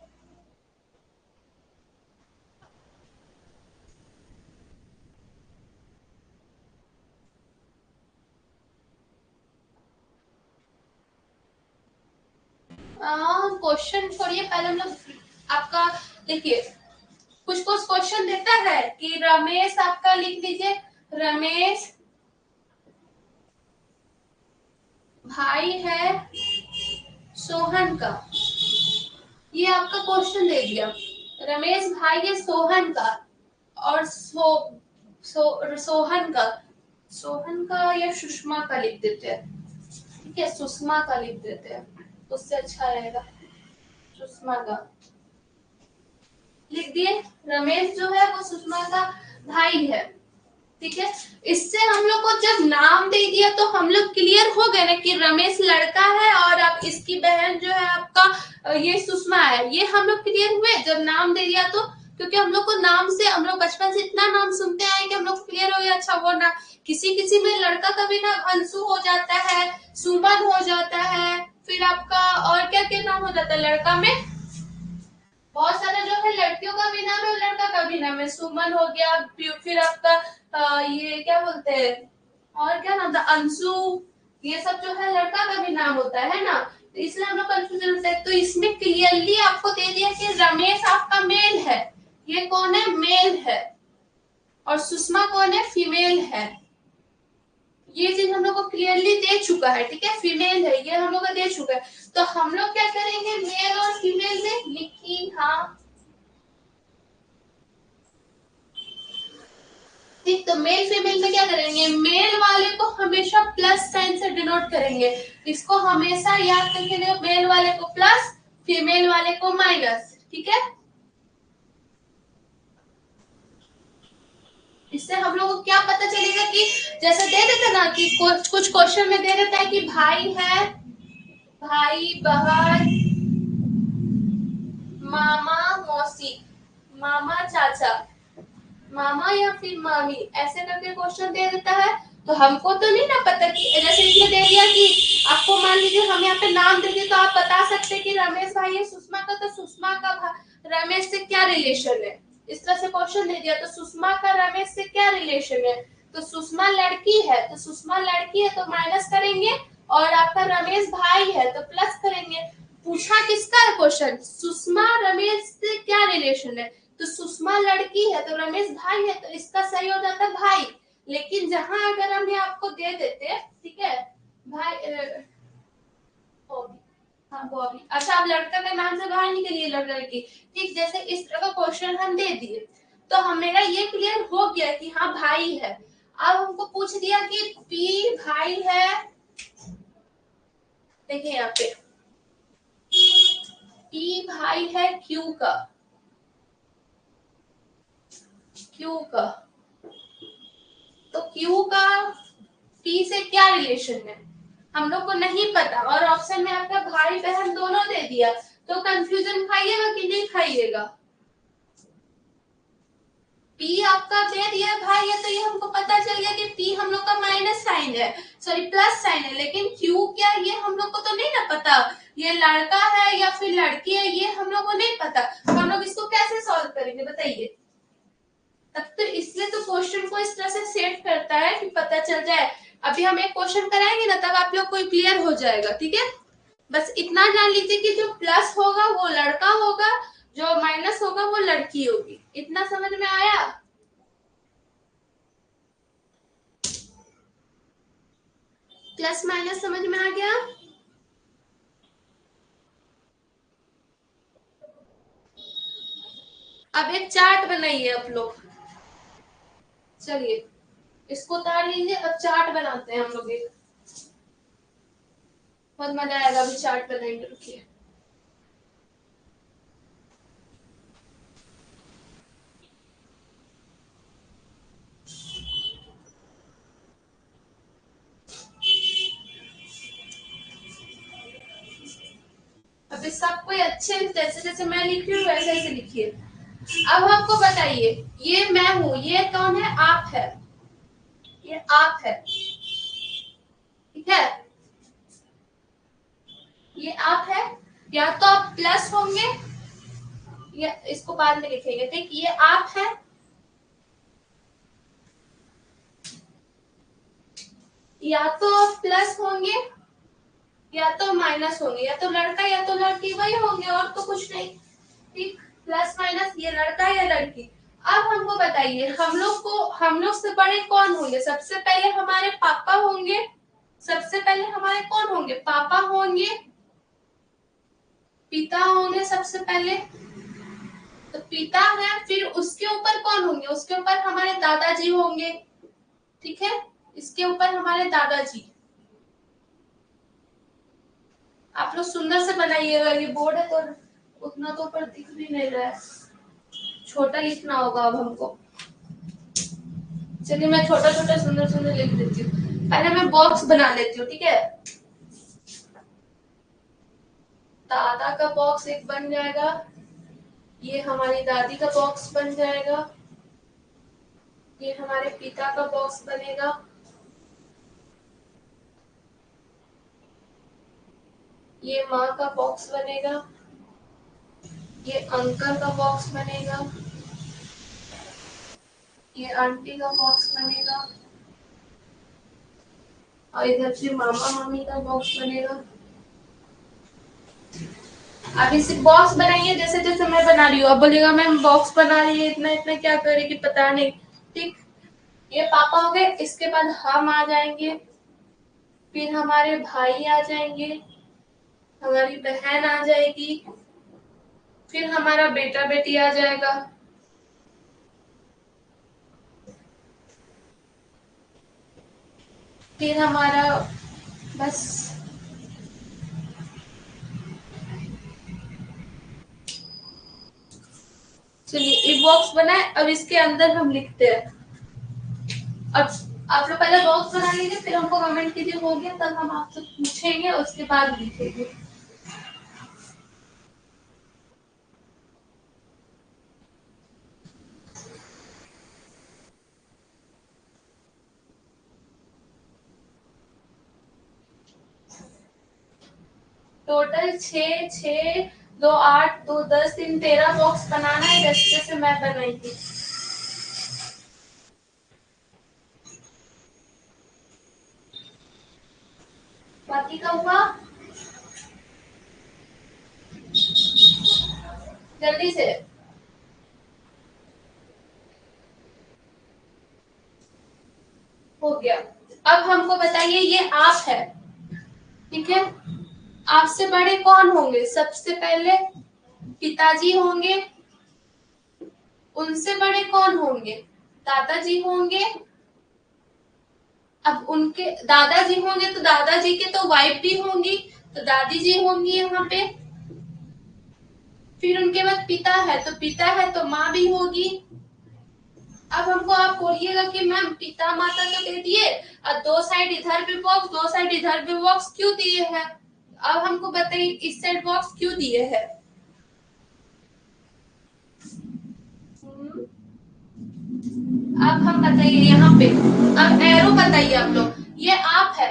क्वेश्चन छोड़िए, पहले हम लोग आपका देखिए, कुछ कुछ क्वेश्चन देता है कि रमेश, आपका लिख लीजिए, रमेश भाई है सोहन का, ये आपका क्वेश्चन दे दिया, रमेश भाई है सोहन का, और सोहन का, सोहन का या सुषमा का लिख देते हैं, ठीक है, सुषमा का लिख देते हैं, उससे अच्छा रहेगा, सुषमा का लिख दिए। रमेश जो है वो सुषमा का भाई है, ठीक है। इससे हम लोग को जब नाम दे दिया तो हम लोग क्लियर हो गए ना कि रमेश लड़का है और अब इसकी बहन जो है आपका ये सुषमा है, ये हम लोग क्लियर हुए जब नाम दे दिया तो। क्योंकि हम लोग को नाम से, हम लोग बचपन से इतना नाम सुनते आए कि हम लोग क्लियर हो गया, अच्छा वो ना, किसी किसी में लड़का का भी नाम अंशु हो जाता है, सुमन हो जाता है, फिर आपका और क्या क्या नाम हो जाता है लड़का में, बहुत सारा जो है लड़कियों का भी नाम है और लड़का का भी नाम है, सुमन हो गया, फिर आपका ये क्या बोलते हैं, और क्या नाम था, अंशु, ये सब जो है लड़का का भी नाम होता है ना, तो इसलिए हम लोग कंफ्यूजन होता है। तो इसमें क्लियरली आपको दे दिया कि रमेश आपका मेल है, ये कौन है, मेल है, और सुषमा कौन है, फीमेल है, ये चीज हम लोग को क्लियरली दे चुका है, ठीक है, फीमेल है, ये हम लोग को दे चुका है। तो हम लोग क्या करेंगे, मेल और फीमेल में लिखी, हाँ ठीक। तो मेल फीमेल में क्या करेंगे, मेल वाले को हमेशा प्लस साइन से डिनोट करेंगे, इसको हमेशा याद रखेंगे, मेल वाले को प्लस, फीमेल वाले को माइनस, ठीक है। इससे हम लोग को क्या पता चलेगा कि जैसे दे देते ना कि कुछ क्वेश्चन में दे देता है कि भाई है, भाई बहन, मामा मौसी, मामा चाचा, मामा या फिर मामी, ऐसे करके क्वेश्चन दे देता है। तो हमको तो नहीं ना पता कि जैसे इसमें दे दिया कि आपको मान लीजिए हम यहाँ पे नाम दे दिए तो आप बता सकते हैं कि रमेश भाई है सुषमा का, तो सुषमा का रमेश से क्या रिलेशन है, इस तरह से क्वेश्चन दे दिया। तो सुषमा का रमेश से क्या रिलेशन है, तो सुषमा लड़की है, तो सुषमा लड़की है तो माइनस करेंगे, और आपका रमेश भाई है तो प्लस करेंगे। पूछा किसका है क्वेश्चन, सुषमा रमेश से क्या रिलेशन है, तो सुषमा लड़की है तो रमेश भाई है, तो इसका सही हो जाता है भाई। लेकिन जहां अगर हम ये आपको दे देते, ठीक है, भाई होगी, हाँ वो अभी अच्छा, आप लड़का का नाम से बाहर निकलिए, लड़की। ठीक, जैसे इस तरह का क्वेश्चन हम दे दिए तो हमें ये क्लियर हो गया कि हाँ भाई है। अब हमको पूछ दिया कि पी भाई है, देखिए यहाँ पे पी भाई है क्यू का, क्यू का, तो क्यू का पी से क्या रिलेशन है हम लोग को नहीं पता, और ऑप्शन में आपका भाई बहन दोनों दे दिया, तो कंफ्यूजन खाइएगा कि नहीं खाइएगा। पी आपका दे दिया भाई है तो ये हमको पता चल गया कि पी हम लोग का माइनस साइन है, सॉरी प्लस साइन है, लेकिन क्यू क्या ये हम लोग को तो नहीं ना पता, ये लड़का है या फिर लड़की है ये हम लोग को नहीं पता, तो हम लोग इसको कैसे सॉल्व करेंगे बताइए। तब तो इसलिए तो क्वेश्चन को इस तरह से सेट करता है कि पता चल जाए। अभी हम एक क्वेश्चन कराएंगे ना तब आप लोग को क्लियर हो जाएगा, ठीक है। बस इतना जान लीजिए कि जो प्लस होगा वो लड़का होगा, जो माइनस होगा वो लड़की होगी। इतना समझ में आया। प्लस माइनस समझ में आ गया। अब एक चार्ट बनाइए आप लोग, चलिए इसको उतार लीजिए, अब चार्ट बनाते हैं हम लोग एक, बहुत मजा आएगा अभी चार्ट बनाएंगे, रुकिए। अभी सब कोई अच्छे जैसे जैसे मैं लिख रही हूँ वैसे वैसे लिखिए। अब हमको बताइए, ये मैं हूँ, ये कौन है, आप है, ये आप है, ठीक है, ये आप है, या तो आप प्लस होंगे या इसको बाद में लिखेंगे, ठीक, ये आप है, या तो आप प्लस होंगे या तो माइनस होंगे, या तो लड़का या तो लड़की वही होंगे और तो कुछ नहीं, ठीक। प्लस माइनस ये लड़का या लड़की। अब हमको बताइए हम लोग से बड़े कौन होंगे, सबसे पहले हमारे पापा होंगे, सबसे पहले हमारे कौन होंगे, पापा होंगे, पिता होंगे सबसे पहले, तो पिता है, फिर उसके ऊपर कौन होंगे, उसके ऊपर हमारे दादाजी होंगे, ठीक है, इसके ऊपर हमारे दादाजी। आप लोग सुंदर से बनाइएगा, ये बोर्ड है तो उतना तो ऊपर दिख भी नहीं रहा है, छोटा लिखना होगा अब हमको। चलिए मैं छोटा छोटा सुंदर सुंदर लिख देती हूँ, पहले मैं बॉक्स बना लेती हूँ, ठीक है। दादा का बॉक्स एक बन जाएगा, ये हमारी दादी का बॉक्स बन जाएगा, ये हमारे पिता का बॉक्स बनेगा, ये माँ का बॉक्स बनेगा, ये अंकल का बॉक्स बनेगा, ये आंटी का बॉक्स बनेगा, और इधर से मामा मामी का बॉक्स बनेगा। अब इसे बॉक्स बनाइए जैसे जैसे मैं बना रही हूँ, अब बोलेगा मैम बॉक्स बना रही है इतना इतना क्या करेगी पता नहीं, ठीक। ये पापा हो गए, इसके बाद हम आ जाएंगे, फिर हमारे भाई आ जाएंगे, हमारी बहन आ जाएगी, फिर हमारा बेटा बेटी आ जाएगा, फिर हमारा बस। चलिए एक बॉक्स बना है, अब इसके अंदर हम लिखते हैं। अब आप लोग पहले बॉक्स बना लीजिए, फिर हमको कमेंट कीजिए हो गया, तब हम आपसे पूछेंगे उसके बाद लिखेंगे। टोटल 6 6 2 8 2 10 3 13 बॉक्स बनाना है जैसे जैसे मैं बनाई थी। बाकी का हुआ जल्दी से। हो गया। अब हमको बताइए ये आप है, ठीक है, आपसे बड़े कौन होंगे? सबसे पहले पिताजी होंगे। उनसे बड़े कौन होंगे? दादाजी होंगे। अब उनके दादाजी होंगे तो दादाजी के तो वाइफ भी होंगी, तो दादी जी होंगी यहाँ पे। फिर उनके बाद पिता है तो पिता है तो माँ भी होगी। अब हमको आप बोलिएगा कि मैम पिता माता तो दे दिए और दो साइड इधर भी बॉक्स दो साइड इधर भी बॉक्स क्यों दिए हैं? अब हमको बताइए इस साइड बॉक्स क्यों दिए हैं? अब हम बताइए यहाँ पे, अब एरो बताइए आप लोग, ये आप है,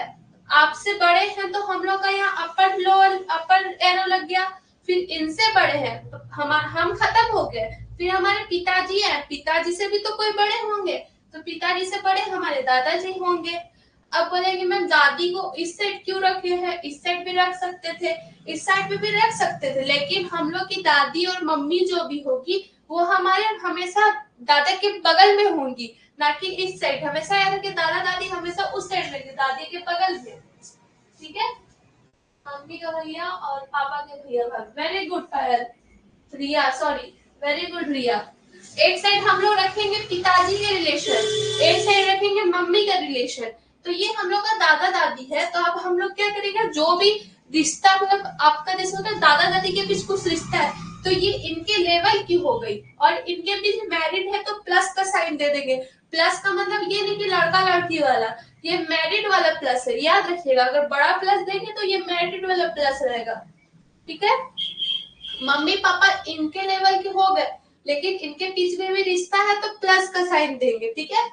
आपसे बड़े हैं तो हम लोग का यहाँ अपर लोअर अपर एरो लग गया। फिर इनसे बड़े हैं तो हम खत्म हो गए। फिर हमारे पिताजी हैं, पिताजी से भी तो कोई बड़े होंगे, तो पिताजी से बड़े हमारे दादाजी होंगे। अब बोलेंगे मैम दादी को इस साइड क्यों रखे हैं? इस साइड भी रख सकते थे, इस साइड पे भी रख सकते थे, लेकिन हम लोग की दादी और मम्मी जो भी होगी वो हमारे हमेशा दादा के बगल में होंगी, ना कि इस साइड। हमेशा याद रखिए दादा दादी हमेशा उस साइड रहेंगे, दादी के बगल में। ठीक है, मम्मी का भैया और पापा के भैया भाग। वेरी गुड पायल, रिया सॉरी, वेरी गुड रिया। एक साइड हम लोग रखेंगे पिताजी के रिलेशन, एक साइड रखेंगे मम्मी का रिलेशन। तो ये हम लोग का दादा दादी है, तो अब हम लोग क्या करेंगे, जो भी रिश्ता मतलब आपका जैसे होता है दादा दादी के बीच कुछ रिश्ता है, तो ये इनके लेवल की हो गई, और इनके बीच मैरिड है तो प्लस का साइन दे देंगे। प्लस का मतलब ये नहीं कि लड़का लड़की वाला, ये मैरिड वाला प्लस है, याद रखिएगा। अगर बड़ा प्लस देंगे तो ये मैरिड वाला प्लस रहेगा। ठीक है, मम्मी पापा इनके लेवल के हो गए, लेकिन इनके बीच में भी रिश्ता है तो प्लस का साइन देंगे। ठीक है,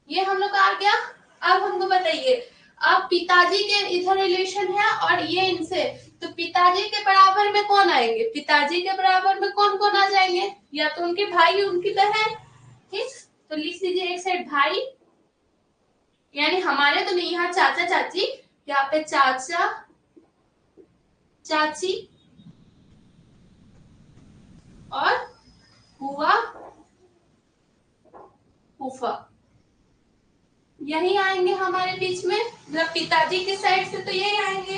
ये हम लोग का आ गया। अब हमको बताइए, अब पिताजी के इधर रिलेशन है और ये इनसे, तो पिताजी के बराबर में कौन आएंगे? पिताजी के बराबर में कौन कौन आ जाएंगे? या तो उनके भाई उनकी बहन। ठीक, तो लिख लीजिए एक साइड भाई, यानी हमारे तो नहीं, यहाँ चाचा चाची, यहाँ पे चाचा चाची और बुआ फूफा, यही आएंगे हमारे बीच में। मतलब पिताजी के साइड से तो यही आएंगे,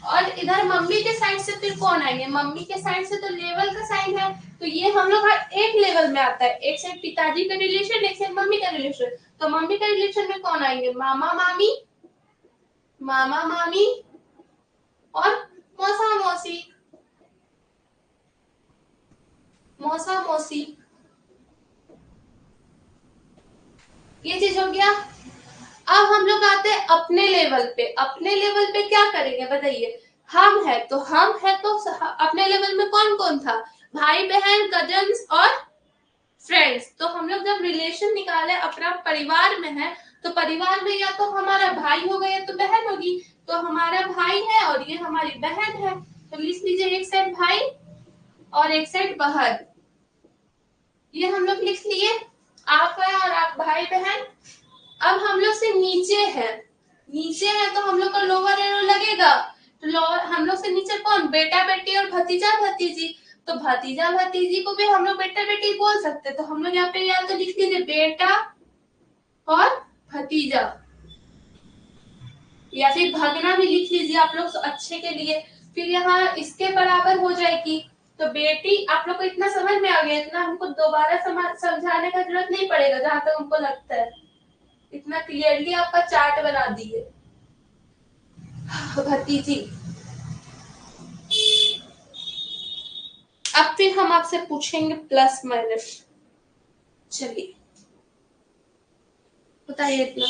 और इधर मम्मी के साइड से फिर कौन आएंगे? मम्मी के साइड से तो लेवल का साइन है, तो ये हम लोग हर एक लेवल में आता है। एक साइड पिताजी का रिलेशन, एक साइड मम्मी का रिलेशन। तो मम्मी का रिलेशन में कौन आएंगे? मामा मामी, मामा मामी और मौसा मौसी, मौसा मौसी। ये चीज हो गया। अब हम लोग आते हैं अपने लेवल पे। अपने लेवल पे क्या करेंगे बताइए? हम है तो अपने लेवल में कौन कौन था? भाई बहन, कजन्स और फ्रेंड्स। तो हम लोग जब रिलेशन निकाले अपना परिवार में है, तो परिवार में या तो हमारा भाई होगा या तो बहन होगी। तो हमारा भाई है और ये हमारी बहन है, तो लिख लीजिए एक साइड भाई और एक साइड बहन। ये हम लोग लिख लिए, आप है और आप भाई बहन। अब हम लोग से नीचे है, नीचे है तो हम लोग का लोअर एरो लगेगा। तो लोअर हम लोग से नीचे कौन? बेटा बेटी और भतीजा भतीजी। तो भतीजा भतीजी को भी हम लोग बेटा बेटी बोल सकते, तो हम लोग यहाँ पे या तो लिख लीजिए बेटा और भतीजा, या फिर भगना भी लिख लीजिए आप लोग अच्छे के लिए। फिर यहाँ इसके बराबर हो जाएगी, तो बेटी आप लोग को इतना समझ में आ गया, इतना हमको दोबारा समझाने का जरूरत नहीं पड़ेगा, जहां तक हमको लगता है इतना क्लियरली आपका चार्ट बना दिए। भतीजी। अब फिर हम आपसे पूछेंगे प्लस माइनस। चलिए बताइए, इतना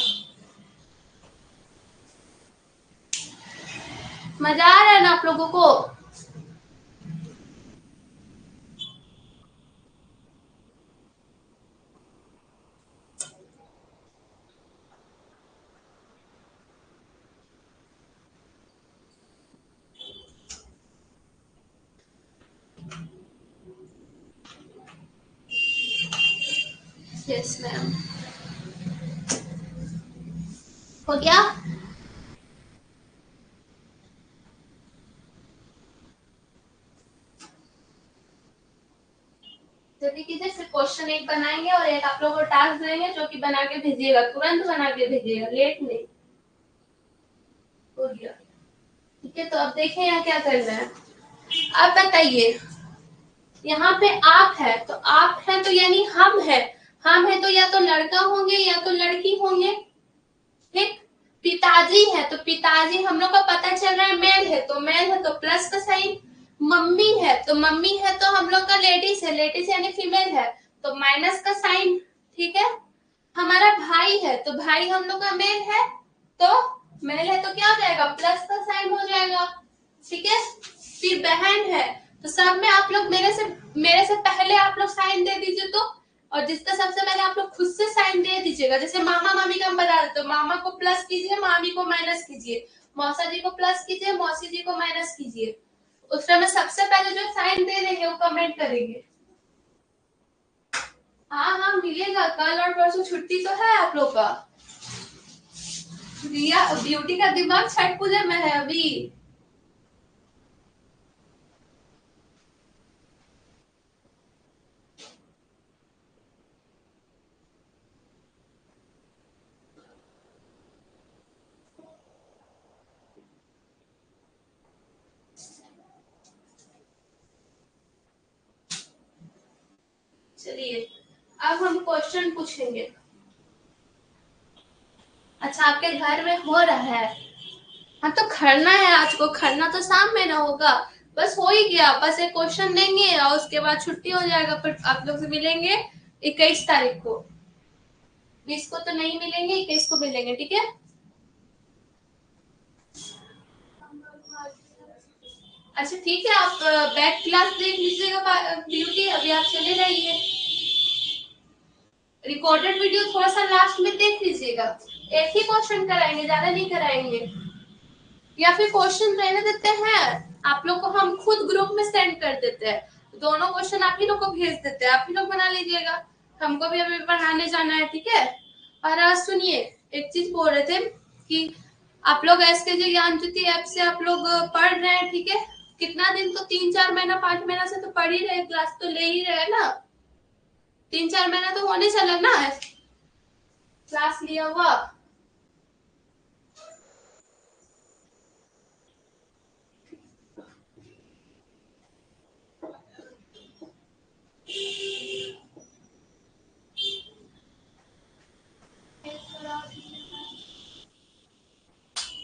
मजा आ रहा है ना आप लोगों को? यस मैम, हो गया। जल्दी कीजिए, फिर क्वेश्चन एक बनाएंगे और एक आप लोगों को टास्क देंगे, जो कि बना के भेजिएगा, तुरंत बना के भेजिएगा, लेट नहीं। हो गया। ठीक है, तो अब देखें यहाँ क्या करना है। अब बताइए, यहाँ पे आप है तो आप है तो यानी हम है तो या तो लड़का होंगे या तो लड़की होंगे। ठीक, पिताजी है तो पिताजी हम लोग का पता चल रहा है मेल है तो प्लस का साइन। मम्मी है तो मम्मी है तो हम लोग का लेडीज यानी फीमेल है तो माइनस का साइन। ठीक है, हमारा भाई है तो भाई हम लोग का तो मेल है तो क्या हो जाएगा, प्लस का साइन हो जाएगा। ठीक है, फिर बहन है तो सब में आप लोग मेरे से पहले आप लोग साइन दे दीजिए तो, और जिसका सबसे पहले आप लोग खुद से साइन दे दीजिएगा। जैसे मामा मामी का हम बता देते, तो मामा को प्लस कीजिए, मामी को माइनस कीजिए, मौसा जी को प्लस कीजिए, मौसी जी को माइनस कीजिए। उसमें मैं सबसे पहले जो साइन दे देंगे वो कमेंट करेंगे। हाँ हाँ मिलेगा, कल और परसों छुट्टी तो है आप लोग का। रिया ब्यूटी का दिमाग छठ पूजा में है अभी। चलिए अब हम क्वेश्चन पूछेंगे। अच्छा आपके घर में हो रहा है। हाँ तो खरना है आज को, खरना तो शाम में ना होगा। बस हो ही गया, बस एक क्वेश्चन देंगे और उसके बाद छुट्टी हो जाएगा। फिर आप लोग से मिलेंगे 21 तारीख को। 20 को तो नहीं मिलेंगे, 21 को मिलेंगे। ठीक है, अच्छा ठीक है, आप बैक क्लास देख लीजिएगा ब्यूटी, अभी आप चले जाइए। रिकॉर्डेड वीडियो थोड़ा सा लास्ट में देख लीजिएगा। एक ही क्वेश्चन कराएंगे, ज्यादा नहीं कराएंगे। या फिर क्वेश्चन रहने देते हैं, आप लोग को हम खुद ग्रुप में सेंड कर देते हैं। दोनों क्वेश्चन आप ही लोग को भेज देते हैं, आप ही लोग बना लीजिएगा। हमको भी अभी पढ़ाने जाना है। ठीक है, और सुनिए, एक चीज बोल रहे थे कि आप लोग एसकेजे ज्ञान ज्योति ऐप से आप लोग पढ़ रहे हैं। ठीक है, कितना दिन तो 3-4 महीना 5 महीना से तो पढ़ ही रहे, क्लास तो ले ही रहे ना। 3-4 महीना तो होने चला ना क्लास लिया हुआ।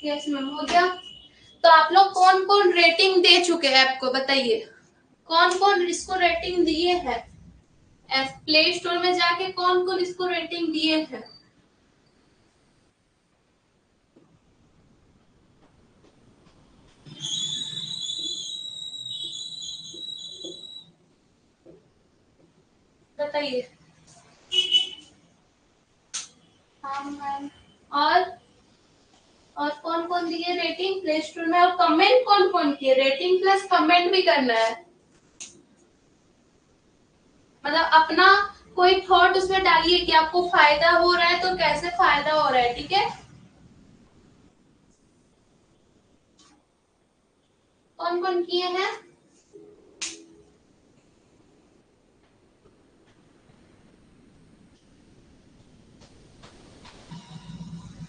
यस मैम, हो गया। तो आप लोग कौन कौन रेटिंग दे चुके हैं ऐप को बताइए, कौन कौन इसको रेटिंग दिए हैं। प्ले स्टोर में जाके कौन कौन इसको रेटिंग दिए हैं। बताइए। हाँ मैम, और कौन कौन दिए रेटिंग प्ले स्टोर में, और कमेंट कौन कौन किए, रेटिंग प्लस कमेंट भी करना है। मतलब अपना कोई थॉट उसमें डालिए कि आपको फायदा हो रहा है तो कैसे फायदा हो रहा है। ठीक है, कौन कौन किए हैं।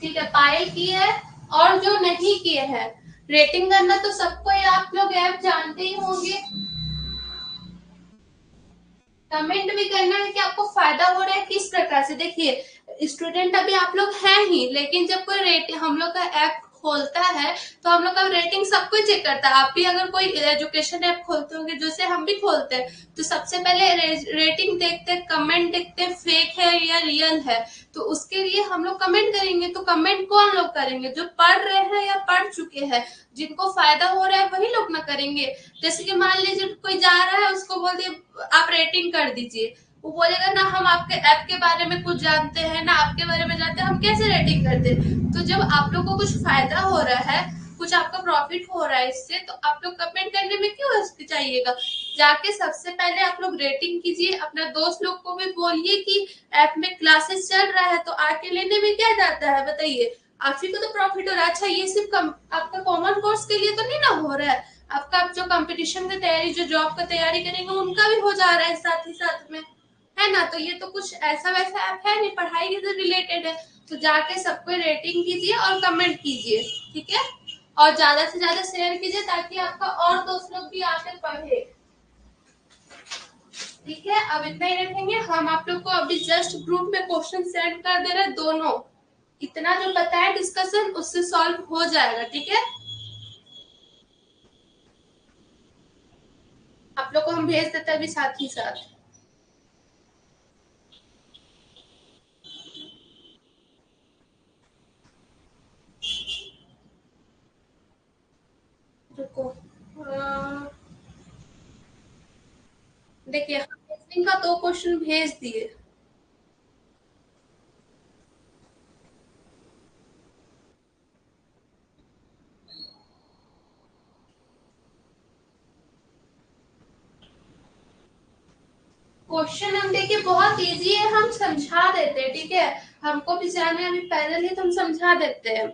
ठीक है, पायल की है, और जो नहीं किए हैं रेटिंग करना तो सबको ही, आप लोग ऐप जानते ही होंगे। कमेंट भी करना है कि आपको फायदा हो रहा है किस प्रकार से। देखिए स्टूडेंट अभी आप लोग हैं ही, लेकिन जब कोई रेट हम लोग का ऐप खोलता है तो हम लोग का रेटिंग सब कुछ चेक करता है। आप भी अगर कोई एजुकेशन ऐप खोलते होंगे, जैसे हम भी खोलते हैं, तो सबसे पहले रेटिंग देखते हैं, कमेंट देखते हैं, फेक है या रियल है। तो उसके लिए हम लोग कमेंट करेंगे। तो कमेंट कौन लोग करेंगे, जो पढ़ रहे हैं या पढ़ चुके हैं, जिनको फायदा हो रहा है वही लोग ना करेंगे। जैसे कि मान लीजिए कोई जा रहा है, उसको बोल दिए आप रेटिंग कर दीजिए, वो बोलेगा ना हम आपके ऐप के बारे में कुछ जानते हैं ना आपके बारे में जानते हैं, हम कैसे रेटिंग करते। तो जब आप लोग को कुछ फायदा हो रहा है, कुछ आपका प्रॉफिट हो रहा है इससे, तो आप लोग कमेंट करने में क्यों हिचकिचाइएगा। जाके सबसे पहले आप लोग रेटिंग कीजिए, अपने दोस्त लोग को भी बोलिए कि ऐप में क्लासेस चल रहा है तो आके लेने में क्या जाता है बताइए। आप ही को तो प्रॉफिट हो रहा है। अच्छा ये सिर्फ आपका कॉमन कोर्स के लिए तो नहीं ना हो रहा है, आपका जो कंपटीशन की तैयारी, जो जॉब का तैयारी करेंगे उनका भी हो जा रहा है साथ ही साथ में, है ना। तो ये तो कुछ ऐसा वैसा ऐप है नहीं, पढ़ाई के से रिलेटेड है। तो जाके सबको रेटिंग कीजिए और कमेंट कीजिए। ठीक है, और ज्यादा से ज्यादा शेयर कीजिए ताकि आपका और दोस्त लोग भी आके पढ़े। ठीक है, अब इतना ही रखेंगे। हम आप लोग को अभी जस्ट ग्रुप में क्वेश्चन सेंड कर दे रहे दोनों। इतना जो बताया डिस्कशन उससे सॉल्व हो जाएगा। ठीक है, आप लोग को हम भेज देते हैं अभी साथ ही साथ। रुको, देखिए हम रीजनिंग का 2 क्वेश्चन भेज दिए। क्वेश्चन हम देखिए बहुत इजी है, हम समझा देते हैं। ठीक है, हमको भी जाने अभी पैदल ही तो हम समझा देते हैं।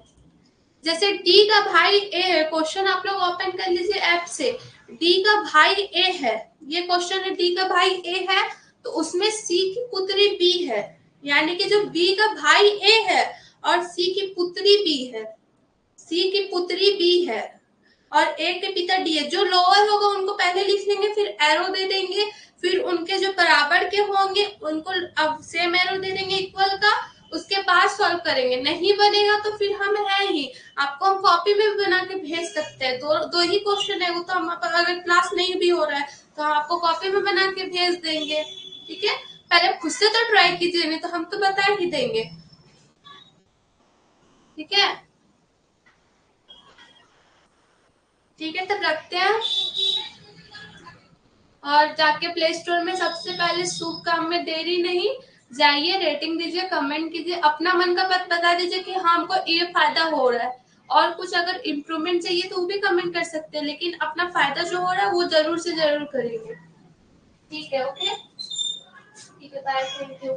जैसे डी का भाई ए है, क्वेश्चन आप लोग ओपन कर लीजिए ऐप से। डी का भाई ए है, ये क्वेश्चन है, डी का भाई ए है, तो उसमें सी की पुत्री बी है। यानी कि जो बी का भाई ए है और सी की पुत्री बी है, सी की पुत्री बी है और ए के पिता डी है। जो लोअर होगा उनको पहले लिख लेंगे, फिर एरो दे देंगे, फिर उनके जो बराबर के होंगे उनको अब सेम एरो दे देंगे इक्वल का, उसके बाद सॉल्व करेंगे। नहीं बनेगा तो फिर हम है ही, आपको हम कॉपी में भी बना के भेज सकते हैं। दो ही क्वेश्चन है वो, तो हम अगर क्लास नहीं भी हो रहा है तो हम आपको कॉपी में बना के भेज देंगे। ठीक है, पहले खुद से तो ट्राई कीजिए, नहीं तो हम तो बता ही देंगे। ठीक है, ठीक है, तब रखते हैं। और जाके प्ले स्टोर में सबसे पहले शुभ काम में देरी नहीं, जाइए, रेटिंग दीजिए, कमेंट कीजिए, अपना मन का बात बता दीजिए कि हाँ हमको ये फायदा हो रहा है। और कुछ अगर इम्प्रूवमेंट चाहिए तो वो भी कमेंट कर सकते हैं, लेकिन अपना फायदा जो हो रहा है वो जरूर से जरूर करेंगे। ठीक है, ओके, ठीक है, बाय, थैंक यू।